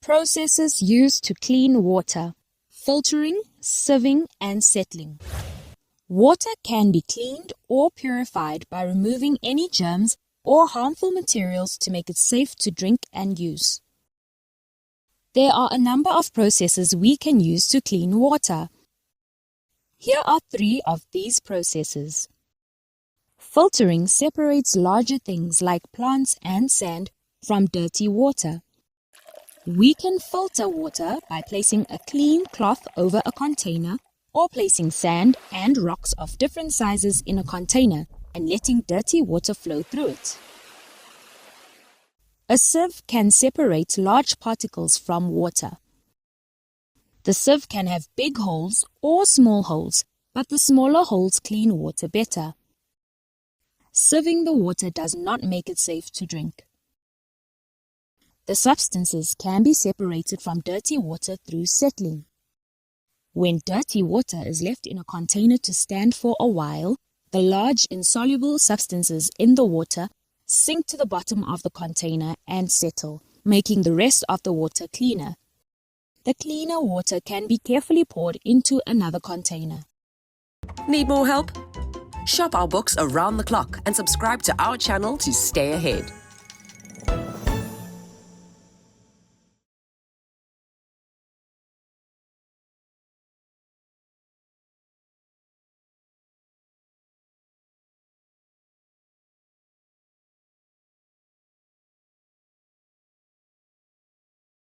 Processes used to clean water: filtering, sieving, and settling. Water can be cleaned or purified by removing any germs or harmful materials to make it safe to drink and use. There are a number of processes we can use to clean water. Here are 3 of these processes. Filtering separates larger things like plants and sand from dirty water. We can filter water by placing a clean cloth over a container or placing sand and rocks of different sizes in a container and letting dirty water flow through it. A sieve can separate large particles from water. The sieve can have big holes or small holes, but the smaller holes clean water better. Sieving the water does not make it safe to drink. The substances can be separated from dirty water through settling. When dirty water is left in a container to stand for a while, the large insoluble substances in the water sink to the bottom of the container and settle, making the rest of the water cleaner. The cleaner water can be carefully poured into another container. Need more help? Shop our books around the clock and subscribe to our channel to stay ahead.